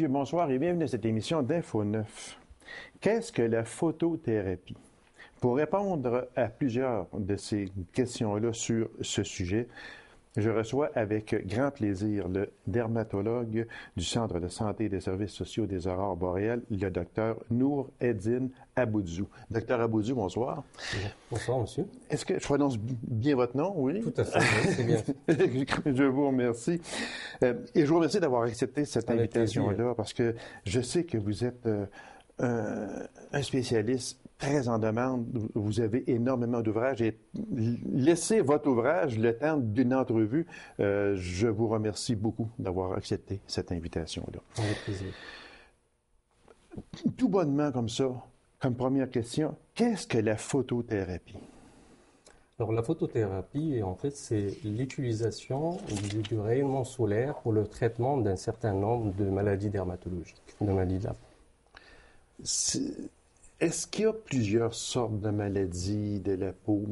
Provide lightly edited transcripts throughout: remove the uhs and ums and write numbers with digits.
messieurs, bonsoir et bienvenue à cette émission d'Info 9. Qu'est-ce que la photothérapie? Pour répondre à plusieurs de ces questions-là sur ce sujet, je reçois avec grand plaisir le dermatologue du Centre de santé et des services sociaux des Aurores boréales, le docteur Nour Eddine Abouzou. Docteur Abouzou, bonsoir. Bonsoir, monsieur. Est-ce que je prononce bien votre nom, oui? Tout à fait, oui, c'est bien. Je vous remercie. Et je vous remercie d'avoir accepté cette invitation-là parce que je sais que vous êtes un spécialiste très en demande. Vous avez énormément d'ouvrages et laissez votre ouvrage le temps d'une entrevue. Je vous remercie beaucoup d'avoir accepté cette invitation-là. Avec plaisir. Tout bonnement comme ça, comme première question, qu'est-ce que la photothérapie? Alors, la photothérapie, en fait, c'est l'utilisation du rayonnement solaire pour le traitement d'un certain nombre de maladies dermatologiques, de maladies de la peau. Est-ce qu'il y a plusieurs sortes de maladies de la peau?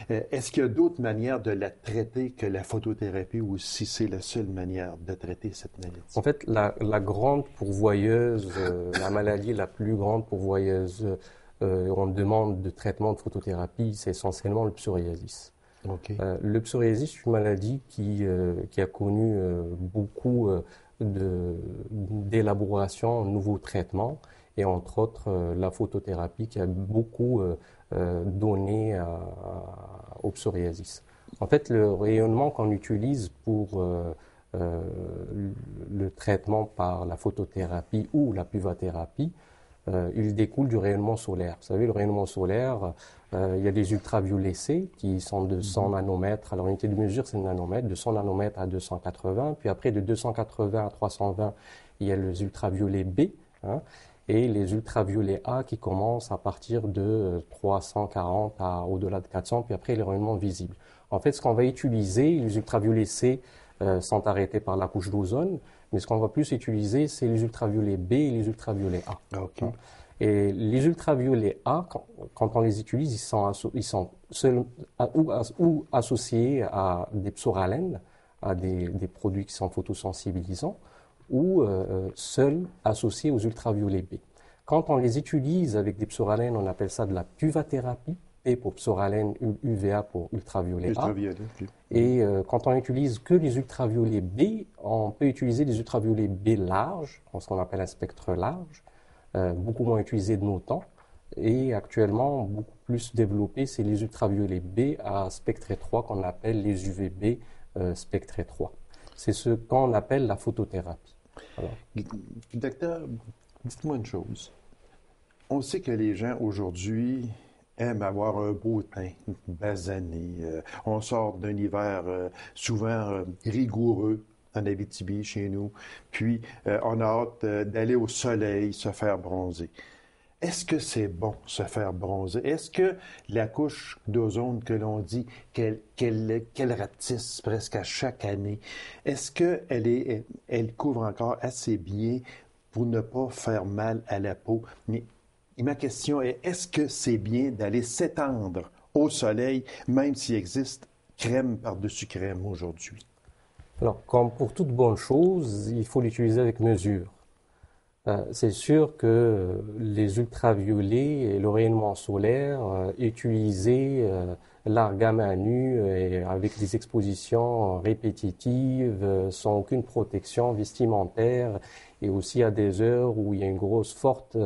Est-ce qu'il y a d'autres manières de la traiter que la photothérapie ou si c'est la seule manière de traiter cette maladie? En fait, la grande pourvoyeuse, la maladie la plus grande pourvoyeuse en demande de traitement de photothérapie, c'est essentiellement le psoriasis. Okay. Le psoriasis est une maladie qui a connu beaucoup d'élaboration, de nouveaux traitements, et entre autres la photothérapie qui a beaucoup donné au psoriasis. En fait, le rayonnement qu'on utilise pour le traitement par la photothérapie ou la puvathérapie, il découle du rayonnement solaire. Vous savez, le rayonnement solaire, il y a des ultraviolets C qui sont de 100 nanomètres. Alors, l'unité de mesure, c'est le nanomètre, de 100 nanomètres à 280. Puis après, de 280 à 320, il y a les ultraviolets B, hein, et les ultraviolets A qui commencent à partir de 340 à au-delà de 400. Puis après, les rayonnements visibles. En fait, ce qu'on va utiliser, les ultraviolets C sont arrêtés par la couche d'ozone. Mais ce qu'on va plus utiliser, c'est les ultraviolets B et les ultraviolets A. Okay. Et les ultraviolets A, quand on les utilise, ils sont seuls ou associés à des psoralènes, à des produits qui sont photosensibilisants, ou seuls associés aux ultraviolets B. Quand on les utilise avec des psoralènes, on appelle ça de la puvathérapie. P pour psoralène, UVA pour ultraviolet A. Et quand on utilise que les ultraviolets B, on peut utiliser des ultraviolets B larges, ce qu'on appelle un spectre large, beaucoup moins utilisé de nos temps. Et actuellement, beaucoup plus développé, c'est les ultraviolets B à spectre étroit qu'on appelle les UVB spectre étroit. C'est ce qu'on appelle la photothérapie. Alors. Docteur, dites-moi une chose. On sait que les gens aujourd'hui aiment avoir un beau teint, basané. On sort d'un hiver souvent rigoureux en Abitibi, chez nous. Puis, on a hâte d'aller au soleil, se faire bronzer. Est-ce que c'est bon, se faire bronzer? Est-ce que la couche d'ozone que l'on dit qu'elle rapetisse presque à chaque année, est-ce qu'elle couvre encore assez bien pour ne pas faire mal à la peau? Et ma question est, est-ce que c'est bien d'aller s'étendre au soleil, même s'il existe crème par-dessus crème aujourd'hui? Alors, comme pour toute bonne chose, il faut l'utiliser avec mesure. C'est sûr que les ultraviolets et le rayonnement solaire utilisés l'argame à nu et avec des expositions répétitives sans aucune protection vestimentaire et aussi à des heures où il y a une grosse forte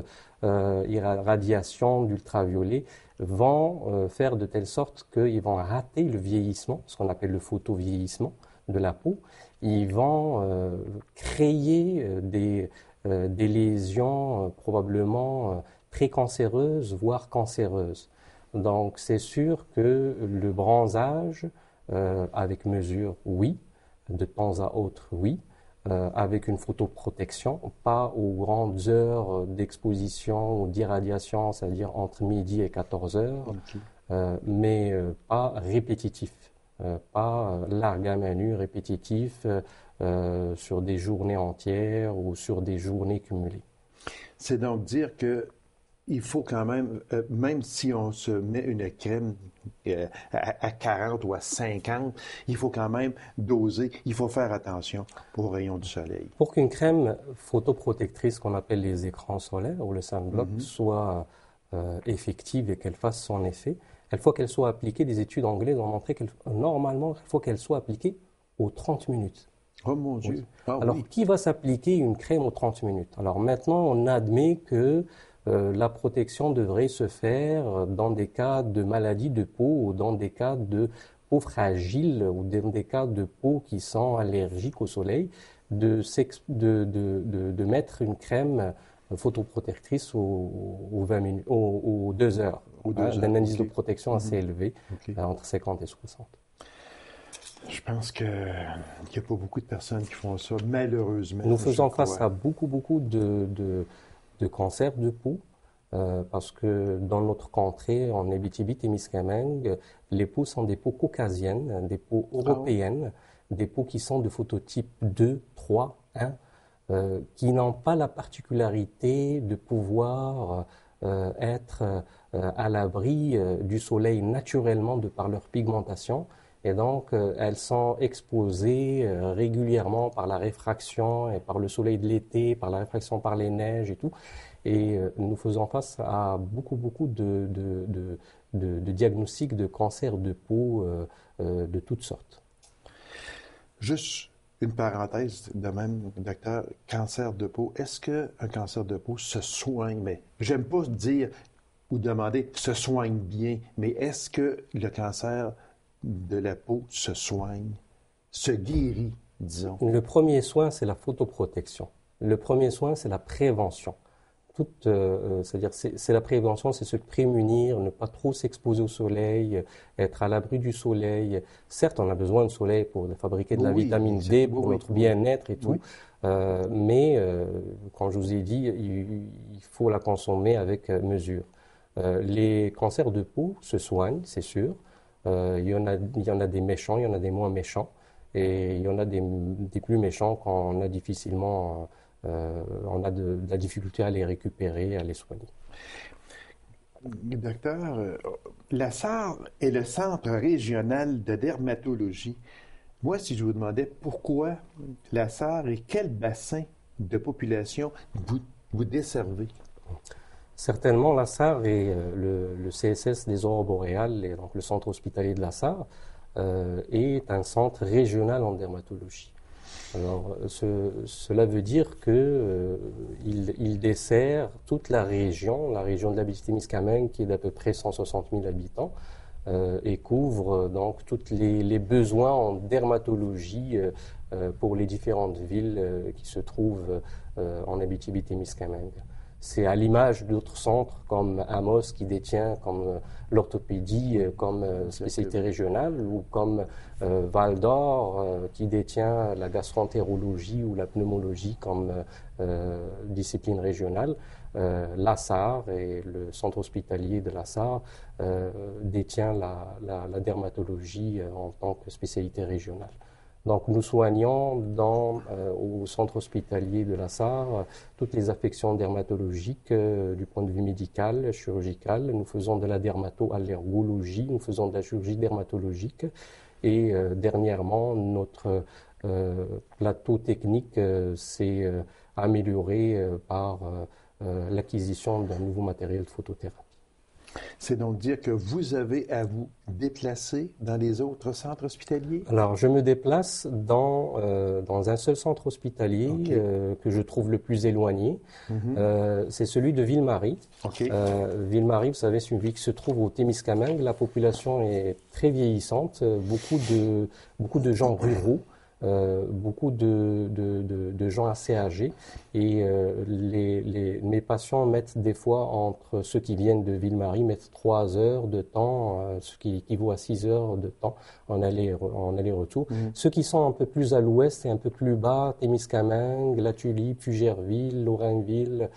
irradiation d'ultraviolets vont faire de telle sorte qu'ils vont rater le vieillissement, ce qu'on appelle le photovieillissement de la peau. Ils vont créer des lésions probablement précancéreuses, voire cancéreuses. Donc c'est sûr que le bronzage, avec mesure, oui, de temps à autre, oui, avec une photoprotection, pas aux grandes heures d'exposition ou d'irradiation, c'est-à-dire entre midi et 14 heures, okay. Mais pas répétitif, pas l'argame à nu répétitif, sur des journées entières ou sur des journées cumulées. C'est donc dire que il faut quand même, même si on se met une crème à 40 ou à 50, il faut quand même doser, il faut faire attention aux rayons du soleil. Pour qu'une crème photoprotectrice qu'on appelle les écrans solaires ou le sunblock Mhm. soit effective et qu'elle fasse son effet, il faut qu'elle soit appliquée, des études anglaises ont montré qu'elle normalement, il faut qu'elle soit appliquée aux 30 minutes. Oh mon Oui. Dieu! Ah Alors, oui! qui va s'appliquer une crème aux 30 minutes? Alors maintenant, on admet que la protection devrait se faire dans des cas de maladie de peau ou dans des cas de peau fragile ou dans des cas de peau qui sont allergiques au soleil, de mettre une crème photoprotectrice aux 20 minutes, aux 2 heures, Aux hein, 2 heures, d'un indice de OK. protection assez Mhm. élevé, OK. entre 50 et 60. Je pense qu'il n'y a pas beaucoup de personnes qui font ça, malheureusement, Nous je faisons face crois. à beaucoup de cancers de peau, parce que dans notre contrée, en Abitibi-Témiscamingue, les peaux sont des peaux caucasiennes, des peaux Ah oui? européennes, des peaux qui sont de phototype 2, 3, 1, qui n'ont pas la particularité de pouvoir être à l'abri du soleil naturellement de par leur pigmentation. Et donc, elles sont exposées régulièrement par la réfraction et par le soleil de l'été, par la réfraction par les neiges et tout. Et nous faisons face à beaucoup de diagnostics de cancer de peau de toutes sortes. Juste une parenthèse de même, docteur, cancer de peau. Est-ce qu'un cancer de peau se soigne? Mais j'aime pas dire ou demander se soigne bien, mais est-ce que le cancer de la peau se soigne, se guérit, disons? Le premier soin, c'est la photoprotection. Le premier soin, c'est la prévention. C'est-à-dire, c'est la prévention, c'est se prémunir, ne pas trop s'exposer au soleil, être à l'abri du soleil. Certes, on a besoin de soleil pour fabriquer de la Oui, vitamine oui, D, pour oui, notre oui, bien-être et tout. oui. Mais, comme je vous ai dit, il faut la consommer avec mesure. Les cancers de peau se soignent, c'est sûr. Il y en a des méchants, il y en a des moins méchants. Et il y en a des plus méchants qu'on a difficilement, on a de la difficulté à les récupérer, à les soigner. Docteur, la SAR est le Centre régional de dermatologie. Moi, si je vous demandais pourquoi la SAR et quel bassin de population vous desservez? Certainement, la SAR et le CSS des aurores boréales, et donc le centre hospitalier de la SAR, est un centre régional en dermatologie. Alors, cela veut dire que il dessert toute la région de l'Abitibi-Témiscamingue, qui est d'à peu près 160 000 habitants, et couvre donc tous les besoins en dermatologie pour les différentes villes qui se trouvent en Abitibi-Témiscamingue. C'est à l'image d'autres centres comme Amos qui détient comme l'orthopédie comme spécialité régionale ou comme Val d'Or qui détient la gastroentérologie ou la pneumologie comme discipline régionale. La SAR et le centre hospitalier de la SAR détient la dermatologie en tant que spécialité régionale. Donc nous soignons au centre hospitalier de la SAR toutes les affections dermatologiques du point de vue médical, chirurgical. Nous faisons de la dermato-allergologie, nous faisons de la chirurgie dermatologique et dernièrement notre plateau technique s'est amélioré par l'acquisition d'un nouveau matériel de photothérapie. C'est donc dire que vous avez à vous déplacer dans les autres centres hospitaliers? Alors, je me déplace dans un seul centre hospitalier OK. que je trouve le plus éloigné. Mhm. C'est celui de Ville-Marie. OK. Ville-Marie, vous savez, c'est une ville qui se trouve au Témiscamingue. La population est très vieillissante, beaucoup de gens ruraux. Beaucoup de gens assez âgés et mes patients mettent des fois entre ceux qui viennent de Ville-Marie mettent 3 heures de temps, ce qui équivaut à 6 heures de temps en aller-retour. Mhm. Ceux qui sont un peu plus à l'ouest et un peu plus bas, Témiscamingue, La Tulipe, Fugerville, Lorrainville,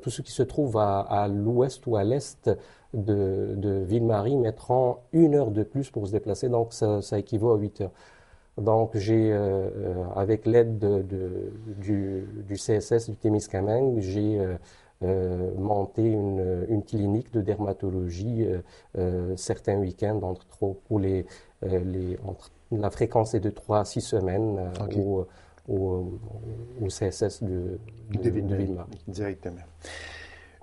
tous ceux qui se trouvent à l'ouest ou à l'est de Ville-Marie mettront 1 heure de plus pour se déplacer, donc ça équivaut à 8 heures. Donc, avec l'aide du CSS du Témiscamingue, j'ai monter une clinique de dermatologie certains week-ends pour la fréquence est de 3 à 6 semaines OK. au CSS de Ville-Marie. Directement.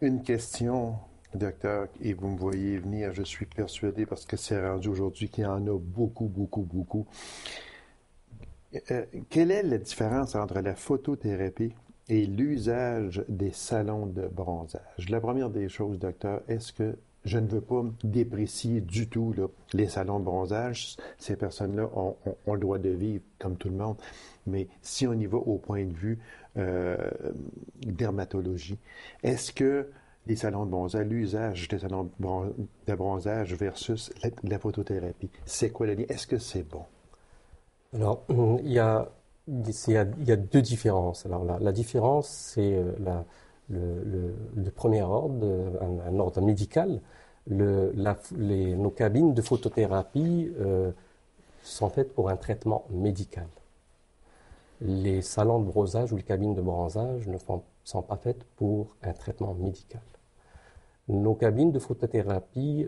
Une question, docteur, et vous me voyez venir, je suis persuadé, parce que c'est rendu aujourd'hui qu'il y en a beaucoup, beaucoup, beaucoup. Quelle est la différence entre la photothérapie et l'usage des salons de bronzage? La première des choses, docteur, est-ce que je ne veux pas déprécier du tout là, les salons de bronzage. Ces personnes-là ont le droit de vivre comme tout le monde. Mais si on y va au point de vue dermatologie, est-ce que les salons de bronzage, l'usage des salons de bronzage versus la photothérapie, c'est quoi le lien? Est-ce que c'est bon? Alors, il y a deux différences. Alors, la différence, c'est le premier ordre, un ordre médical. Nos cabines de photothérapie sont faites pour un traitement médical. Les salons de bronzage ou les cabines de bronzage ne sont pas faites pour un traitement médical. Nos cabines de photothérapie,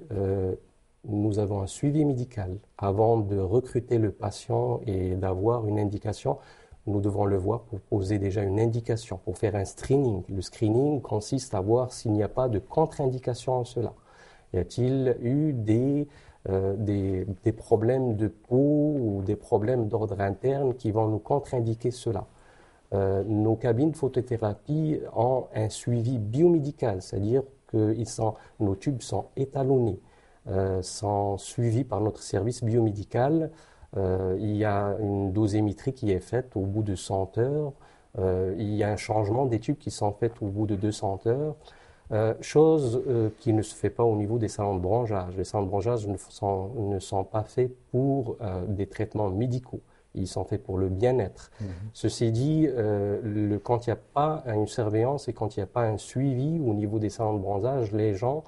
nous avons un suivi médical. Avant de recruter le patient et d'avoir une indication, nous devons le voir pour poser déjà une indication, pour faire un screening. Le screening consiste à voir s'il n'y a pas de contre-indication en cela. Y a-t-il eu des problèmes de peau ou des problèmes d'ordre interne qui vont nous contre-indiquer cela? Nos cabines de photothérapie ont un suivi biomédical, c'est-à-dire que nos tubes sont étalonnés, sont suivis par notre service biomédical. Il y a une dosimétrie qui est faite au bout de 100 heures. Il y a un changement des tubes qui sont faits au bout de 200 heures. Chose qui ne se fait pas au niveau des salons de bronzage. Les salons de bronzage ne sont pas faits pour des traitements médicaux. Ils sont faits pour le bien-être. Ceci dit, quand il n'y a pas une surveillance et quand il n'y a pas un suivi au niveau des salons de bronzage, les gens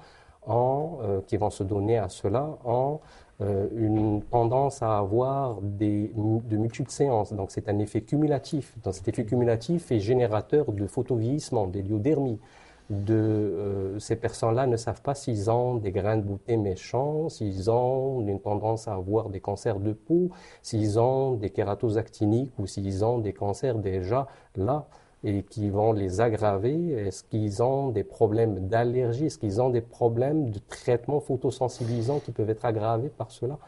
qui vont se donner à cela ont une tendance à avoir de multiples séances. Donc c'est un effet cumulatif. Donc cet effet cumulatif est générateur de photovieillissement, d'héliodermie. Ces personnes-là ne savent pas s'ils ont des grains de beauté méchants, s'ils ont une tendance à avoir des cancers de peau, s'ils ont des kératoses actiniques ou s'ils ont des cancers déjà là et qui vont les aggraver. Est-ce qu'ils ont des problèmes d'allergie? Est-ce qu'ils ont des problèmes de traitement photosensibilisant qui peuvent être aggravés par cela?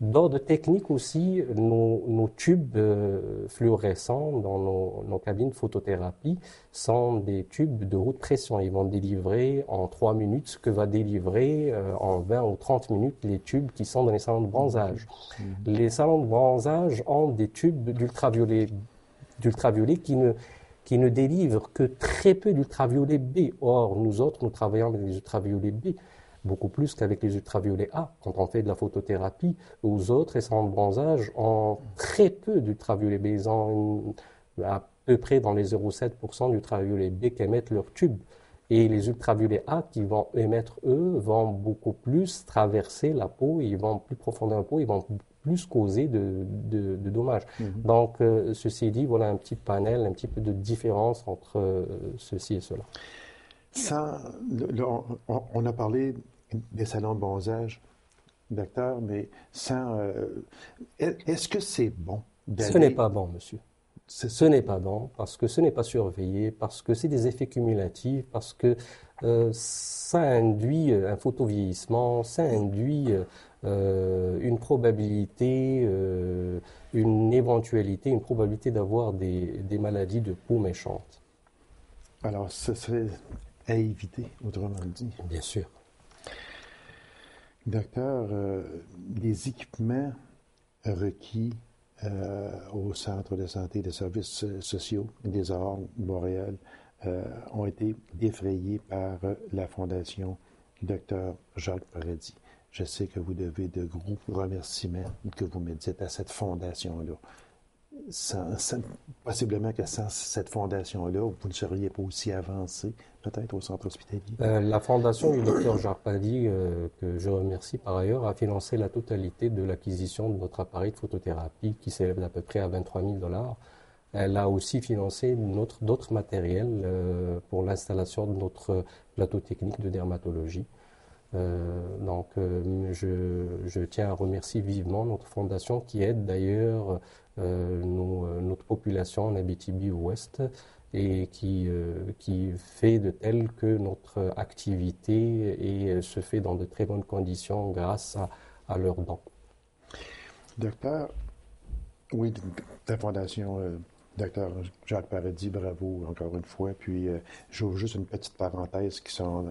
D'ordre technique aussi, nos tubes fluorescents dans nos cabines de photothérapie sont des tubes de haute pression. Ils vont délivrer en 3 minutes ce que va délivrer en 20 ou 30 minutes les tubes qui sont dans les salons de bronzage. Les salons de bronzage ont des tubes d'ultraviolet qui ne délivrent que très peu d'ultraviolet B. Or, nous autres, nous travaillons avec les ultraviolets B beaucoup plus qu'avec les ultraviolets A. Quand on fait de la photothérapie, aux autres, les salons de bronzage ont très peu d'ultraviolets B. Ils ont à peu près dans les 0,7% d'ultraviolets B qu'émettent leurs tubes. Et les ultraviolets A qui vont émettre, eux, vont beaucoup plus traverser la peau, ils vont plus profondément dans la peau, ils vont plus causer de dommages. Donc, ceci dit, voilà un petit panel, un petit peu de différence entre ceci et cela. On a parlé des salons de bronzage, docteur, mais est-ce que c'est bon d'aller... Ce n'est pas bon, monsieur. Ce n'est pas bon parce que ce n'est pas surveillé, parce que c'est des effets cumulatifs, parce que ça induit un photovieillissement, ça induit une probabilité, une éventualité, une probabilité d'avoir des maladies de peau méchantes. Alors, ce serait à éviter, autrement dit. Bien sûr. Docteur, les équipements requis au Centre de santé et des services sociaux des Aurores Boréales ont été défrayés par la Fondation Dr Jacques Paradis. Je sais que vous devez de gros remerciements que vous me dites à cette fondation-là. Possiblement que sans cette fondation-là, vous ne seriez pas aussi avancé, peut-être, au centre hospitalier. La fondation du Dr Jacques Paradis, que je remercie par ailleurs, a financé la totalité de l'acquisition de notre appareil de photothérapie qui s'élève d'à peu près à 23 000 $. elle a aussi financé d'autres matériels pour l'installation de notre plateau technique de dermatologie. Je tiens à remercier vivement notre fondation qui aide d'ailleurs notre population en Abitibi-Ouest et qui fait de tel que notre activité se fait dans de très bonnes conditions grâce à leurs dons. Docteur, oui, la fondation Docteur Jacques Paradis, bravo encore une fois. Puis j'ouvre juste une petite parenthèse qui sont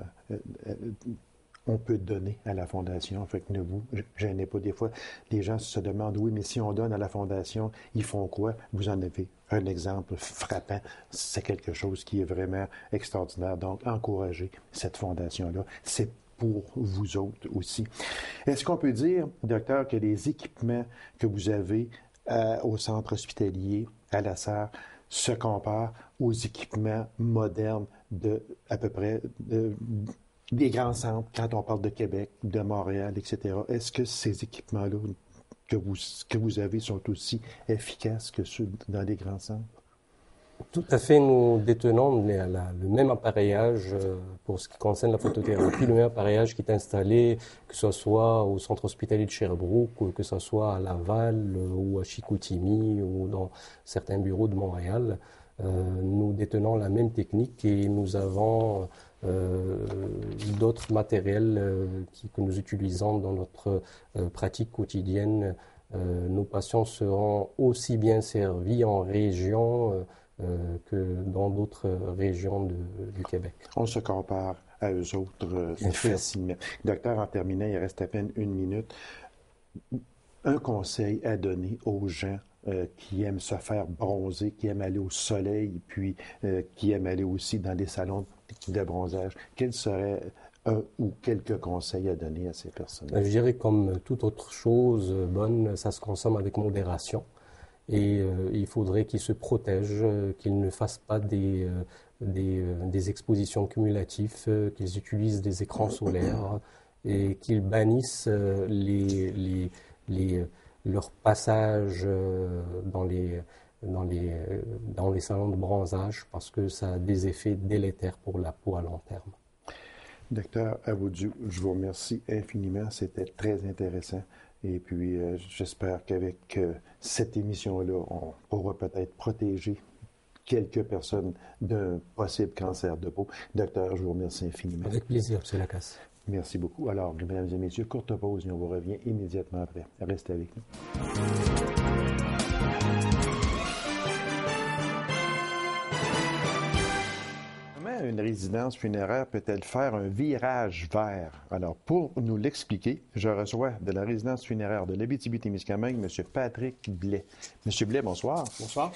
on peut donner à la Fondation. Fait que ne vous gênez pas. Des fois, les gens se demandent, oui, mais si on donne à la Fondation, ils font quoi? Vous en avez un exemple frappant. C'est quelque chose qui est vraiment extraordinaire. Donc, encouragez cette Fondation-là. C'est pour vous autres aussi. Est-ce qu'on peut dire, docteur, que les équipements que vous avez au centre hospitalier, à la SAR, se comparent aux équipements modernes de à peu près des grands centres, quand on parle de Québec, de Montréal, etc. Est-ce que ces équipements-là que vous avez sont aussi efficaces que ceux dans les grands centres? Tout à fait, nous détenons le même appareillage pour ce qui concerne la photothérapie, le même appareillage qui est installé, que ce soit au centre hospitalier de Sherbrooke, ou que ce soit à Laval, ou à Chicoutimi, ou dans certains bureaux de Montréal. Nous détenons la même technique et nous avons d'autres matériels que nous utilisons dans notre pratique quotidienne. Nos patients seront aussi bien servis en région que dans d'autres régions du Québec. On se compare à eux autres facilement. Docteur, en terminant, il reste à peine 1 minute. Un conseil à donner aux gens qui aiment se faire bronzer, qui aiment aller au soleil, puis qui aiment aller aussi dans des salons de bronzage. Quels seraient un ou quelques conseils à donner à ces personnes? Je dirais comme toute autre chose bonne, ça se consomme avec modération. Et il faudrait qu'ils se protègent, qu'ils ne fassent pas des expositions cumulatives, qu'ils utilisent des écrans solaires et qu'ils bannissent leur passage dans les salons de bronzage parce que ça a des effets délétères pour la peau à long terme. Docteur Awodieu, je vous remercie infiniment. C'était très intéressant. Et puis, j'espère qu'avec cette émission-là, on pourra peut-être protéger quelques personnes d'un possible cancer de peau. Docteur, je vous remercie infiniment. Avec plaisir, M. Lacasse. Merci beaucoup. Alors, mesdames et messieurs, courte pause et on vous revient immédiatement après. Restez avec nous. Comment une résidence funéraire peut-elle faire un virage vert? Alors, pour nous l'expliquer, je reçois de la résidence funéraire de l'Abitibi-Témiscamingue M. Patrick Blais. M. Blais, bonsoir. Bonsoir.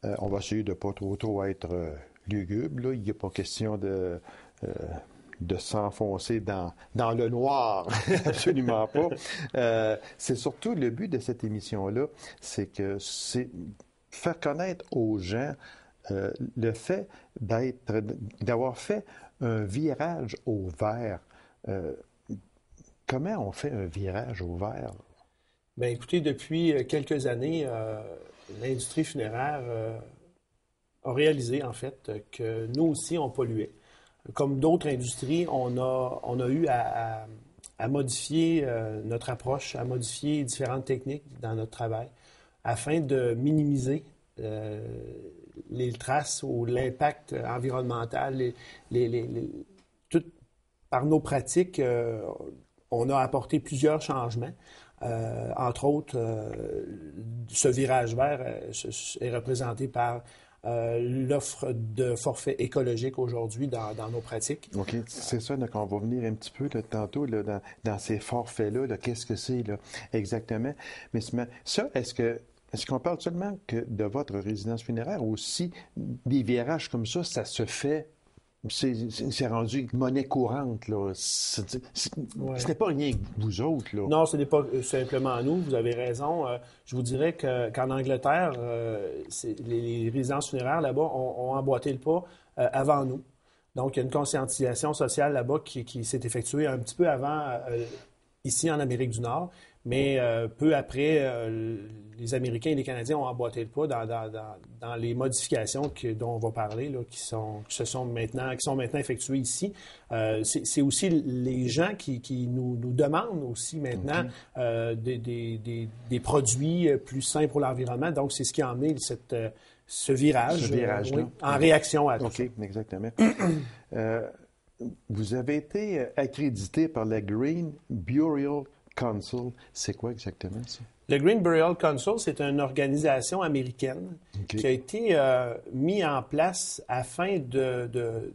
On va essayer de ne pas trop être lugubre. Là. Il n'y a pas question de s'enfoncer dans le noir. Absolument pas. C'est surtout le but de cette émission-là, c'est faire connaître aux gens le fait d'avoir fait un virage au vert. Comment on fait un virage au vert? Bien, écoutez, depuis quelques années, l'industrie funéraire a réalisé, en fait, que nous aussi, on polluait. Comme d'autres industries, on a eu à modifier notre approche, à modifier différentes techniques dans notre travail afin de minimiser les traces ou l'impact environnemental. Par nos pratiques, on a apporté plusieurs changements. Entre autres, ce virage vert est représenté par l'offre de forfait écologique aujourd'hui dans nos pratiques. OK, c'est ça, donc on va venir un petit peu là, tantôt là, dans ces forfaits-là, là, qu'est-ce que c'est là, exactement. Mais ça, est-ce qu'on parle seulement que de votre résidence funéraire ou aussi des virages comme ça se fait, c'est rendu monnaie courante, là. Ce n'est pas rien que vous autres, là. Non, ce n'est pas simplement nous, vous avez raison. Je vous dirais qu'en Angleterre, les résidences funéraires là-bas ont emboîté le pas avant nous. Donc, il y a une conscientisation sociale là-bas qui s'est effectuée un petit peu avant ici en Amérique du Nord. Mais peu après, les Américains et les Canadiens ont emboîté le pas dans les modifications dont on va parler, là, qui sont maintenant effectuées ici. C'est aussi les gens qui nous demandent aussi maintenant des produits plus sains pour l'environnement. Donc, c'est ce qui a emmené ce virage virage-là. En réaction à tout ça. OK, exactement. Vous avez été accrédité par la Green Burial Council. C'est quoi exactement ça? Le Green Burial Council, c'est une organisation américaine qui a été mise en place afin de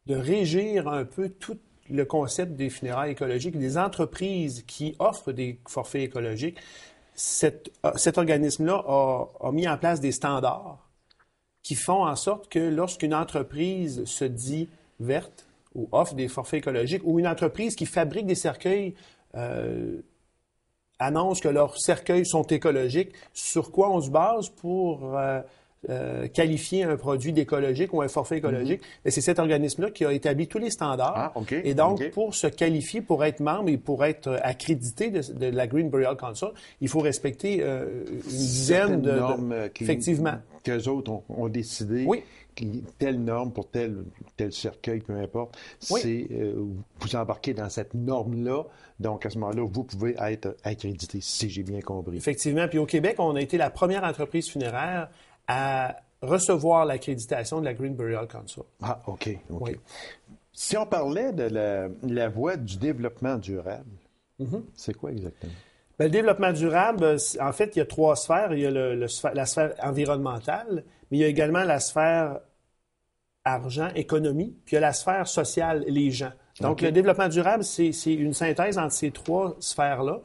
régir un peu tout le concept des funérailles écologiques, des entreprises qui offrent des forfaits écologiques. Cet organisme-là a mis en place des standards qui font en sorte que lorsqu'une entreprise se dit verte ou offre des forfaits écologiques, ou une entreprise qui fabrique des cercueils annonce que leurs cercueils sont écologiques, sur quoi on se base pour qualifier un produit d'écologique ou un forfait écologique? Et c'est cet organisme-là qui a établi tous les standards. Et donc, pour se qualifier, pour être membre et pour être accrédité de la Green Burial Council, il faut respecter une dizaine de normes effectivement. Qu'eux autres ont décidé. Oui. Telle norme pour tel cercueil, peu importe, c'est vous embarquez dans cette norme-là. Donc, à ce moment-là, vous pouvez être accrédité, si j'ai bien compris. Effectivement. Puis au Québec, on a été la première entreprise funéraire à recevoir l'accréditation de la Green Burial Council. Ah, OK. Oui. Si on parlait de la voie du développement durable, c'est quoi exactement? Bien, le développement durable, en fait, il y a 3 sphères. Il y a la sphère environnementale, mais il y a également la sphère argent, économie, puis il y a la sphère sociale, les gens. Donc, le développement durable, c'est une synthèse entre ces 3 sphères-là.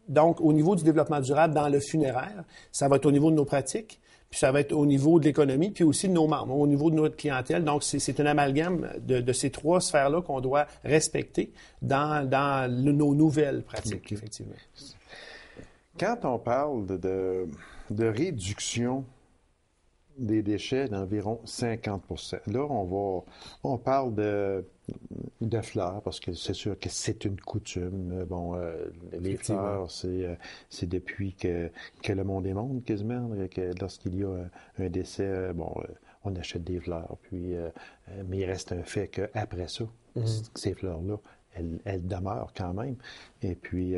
Donc, au niveau du développement durable dans le funéraire, ça va être au niveau de nos pratiques, puis ça va être au niveau de l'économie, puis aussi de nos membres, au niveau de notre clientèle. Donc, c'est un amalgame de ces 3 sphères-là qu'on doit respecter dans nos nouvelles pratiques, effectivement. Quand on parle de réduction des déchets d'environ 50%. Là, on parle de fleurs, parce que c'est sûr que c'est une coutume. Bon, les fleurs, c'est depuis que le monde est monde, quasiment, que lorsqu'il y a un décès, on achète des fleurs. Puis, mais il reste un fait qu'après ça, ces fleurs-là, elles demeurent quand même. Et puis,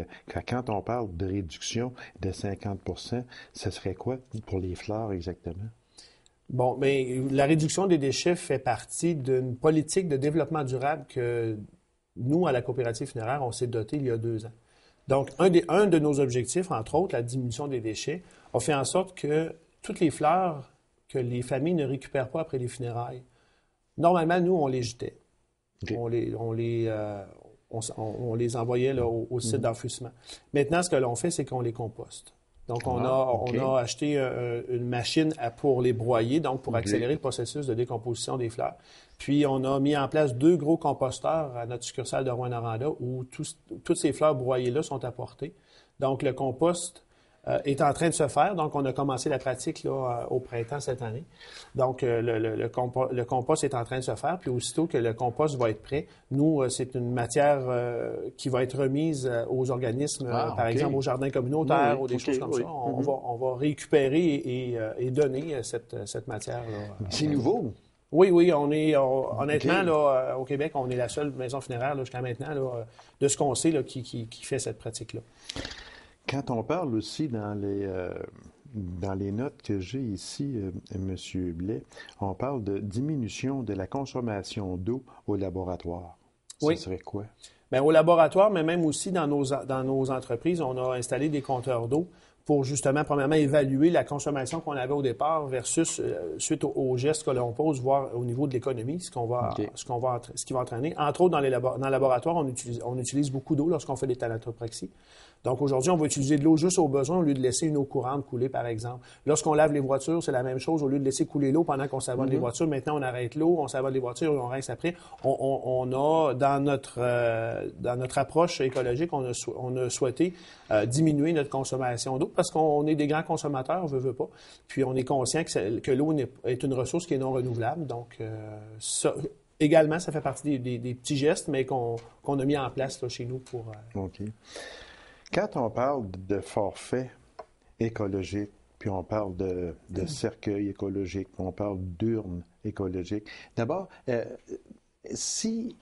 quand on parle de réduction de 50%, ce serait quoi pour les fleurs exactement? Bon, mais la réduction des déchets fait partie d'une politique de développement durable que nous, à la coopérative funéraire, on s'est doté il y a 2 ans. Donc, un de nos objectifs, entre autres, la diminution des déchets, a fait en sorte que toutes les fleurs que les familles ne récupèrent pas après les funérailles, normalement, nous, on les jetait. On les envoyait là, au site d'enfouissement. Maintenant, ce que l'on fait, c'est qu'on les composte. Donc, on a acheté une machine pour les broyer, donc pour accélérer le processus de décomposition des fleurs. Puis, on a mis en place 2 gros composteurs à notre succursale de Rouyn-Noranda où toutes ces fleurs broyées-là sont apportées. Donc, le compost est en train de se faire. Donc, on a commencé la pratique là, au printemps cette année. Donc, le compost est en train de se faire. Puis, aussitôt que le compost va être prêt, nous, c'est une matière qui va être remise aux organismes, par exemple, aux jardins communautaires ou des choses comme ça. On va récupérer et donner cette matière-là. C'est nouveau. Oui, honnêtement, là, au Québec, on est la seule maison funéraire là, jusqu'à maintenant, là, de ce qu'on sait, là, qui fait cette pratique-là. Quand on parle aussi dans les notes que j'ai ici, M. Blais, on parle de diminution de la consommation d'eau au laboratoire. Ça serait quoi? Bien, au laboratoire, mais même aussi dans nos entreprises, on a installé des compteurs d'eau pour justement, premièrement, évaluer la consommation qu'on avait au départ versus suite aux gestes que l'on pose, voir au niveau de l'économie, ce qui va entraîner. Entre autres, dans le laboratoire, on utilise beaucoup d'eau lorsqu'on fait des thanatopraxies. Donc, aujourd'hui, on va utiliser de l'eau juste au besoin au lieu de laisser une eau courante couler, par exemple. Lorsqu'on lave les voitures, c'est la même chose. Au lieu de laisser couler l'eau pendant qu'on savonne les voitures, maintenant, on arrête l'eau, on savonne les voitures et on rince après. On a, dans notre approche écologique, on a souhaité diminuer notre consommation d'eau parce qu'on est des grands consommateurs, on veut pas. Puis, on est conscient que l'eau est une ressource qui est non renouvelable. Donc, également, ça fait partie des petits gestes, mais qu'on a mis en place là, chez nous pour... OK. Quand on parle de forfait écologique, puis on parle de cercueil écologique, puis on parle d'urne écologique, d'abord, si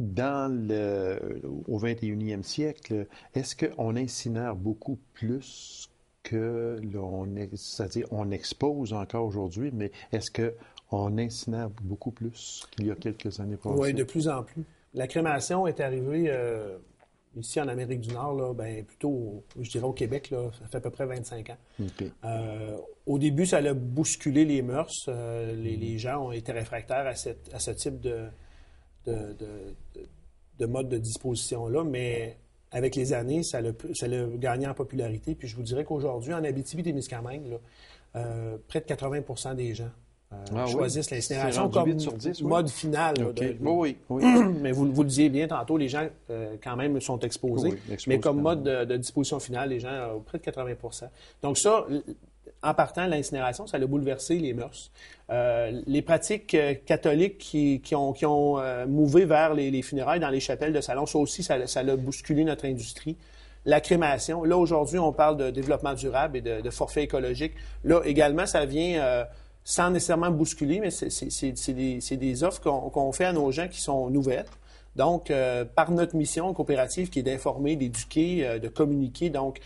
au 21e siècle, est-ce qu'on incinère beaucoup plus que c'est-à-dire on expose encore aujourd'hui, mais est-ce qu'on incinère beaucoup plus qu'il y a quelques années passées? Oui, de plus en plus. La crémation est arrivée ici en Amérique du Nord, là, plutôt, je dirais au Québec, là, ça fait à peu près 25 ans. Okay. Au début, ça a bousculé les mœurs. Les gens ont été réfractaires à ce type de mode de disposition-là, mais avec les années, ça l'a gagné en popularité. Puis je vous dirais qu'aujourd'hui, en Abitibi-Témiscamingue, près de 80% des gens choisissent l'incinération comme 8 sur 10, mode final. Okay. Là, oui. Mais vous le disiez bien tantôt, les gens quand même sont exposés. Oui, mais comme mode de disposition finale, les gens, près de 80%. Donc ça, en partant, l'incinération, ça a bouleversé les mœurs. Les pratiques catholiques qui ont mouvé vers les funérailles dans les chapelles de salon, ça aussi, ça a bousculé notre industrie. La crémation, là, aujourd'hui, on parle de développement durable et de forfait écologique. Là, également, ça vient sans nécessairement bousculer, mais c'est des offres qu'on fait à nos gens qui sont nouvelles. Donc, par notre mission coopérative qui est d'informer, d'éduquer, de communiquer, donc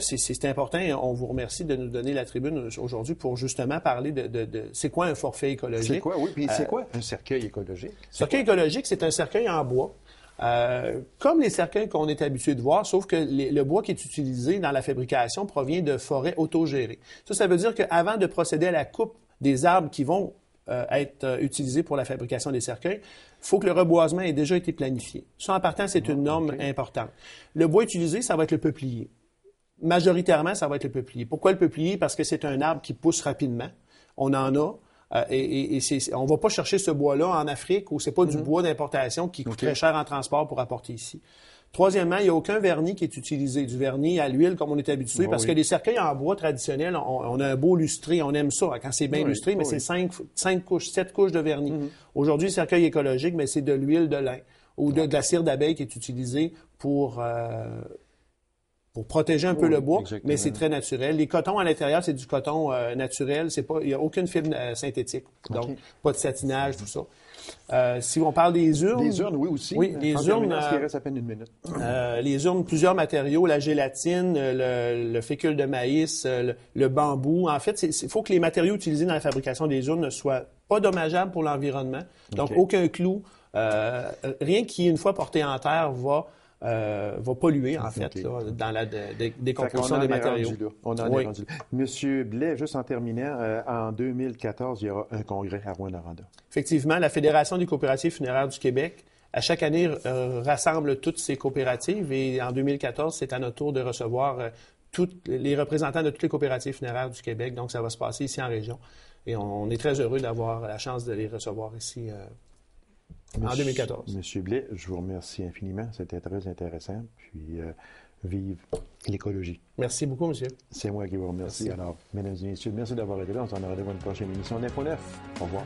c'est important et on vous remercie de nous donner la tribune aujourd'hui pour justement parler de c'est quoi un forfait écologique. C'est quoi, oui, puis c'est quoi un cercueil écologique? Cercueil écologique, c'est un cercueil en bois. Comme les cercueils qu'on est habitué de voir, sauf que le bois qui est utilisé dans la fabrication provient de forêts autogérées. Ça veut dire qu'avant de procéder à la coupe des arbres qui vont être utilisés pour la fabrication des cercueils, il faut que le reboisement ait déjà été planifié. Ça, en partant, c'est une norme importante. Le bois utilisé, ça va être le peuplier. Majoritairement, ça va être le peuplier. Pourquoi le peuplier? Parce que c'est un arbre qui pousse rapidement. On en a. On ne va pas chercher ce bois-là en Afrique où c'est pas du bois d'importation qui coûte très cher en transport pour apporter ici. Troisièmement, il n'y a aucun vernis qui est utilisé, du vernis à l'huile comme on est habitué, parce que les cercueils en bois traditionnels, on a un beau lustré, on aime ça quand c'est bien lustré, mais c'est 7 couches de vernis. Aujourd'hui, le cercueil écologique, mais c'est de l'huile de lin ou de la cire d'abeille qui est utilisée pour protéger un peu le bois, exactement. Mais c'est très naturel. Les cotons à l'intérieur, c'est du coton naturel. Il n'y a aucune fibre synthétique. Donc, pas de satinage, tout ça. Si on parle des urnes... Des urnes, oui, aussi. Oui, les urnes... Parce qu'il reste à peine une minute. Les urnes, plusieurs matériaux, la gélatine, le fécule de maïs, le bambou. En fait, il faut que les matériaux utilisés dans la fabrication des urnes ne soient pas dommageables pour l'environnement. Donc, aucun clou. Rien qui, une fois porté en terre, va polluer, en fait, là, dans la décomposition des matériaux. On en est rendu là. Monsieur Blais, juste en terminant, en 2014, il y aura un congrès à Rouyn-Noranda. Effectivement, la Fédération des coopératives funéraires du Québec, à chaque année, rassemble toutes ces coopératives et en 2014, c'est à notre tour de recevoir tous les représentants de toutes les coopératives funéraires du Québec. Donc, ça va se passer ici en région. Et on est très heureux d'avoir la chance de les recevoir ici en 2014. Monsieur Blais, je vous remercie infiniment. C'était très intéressant. Puis, vive l'écologie. Merci beaucoup, monsieur. C'est moi qui vous remercie. Alors, mesdames et messieurs, merci d'avoir été là. On s'en aura une prochaine émission d'Info 9. Au revoir.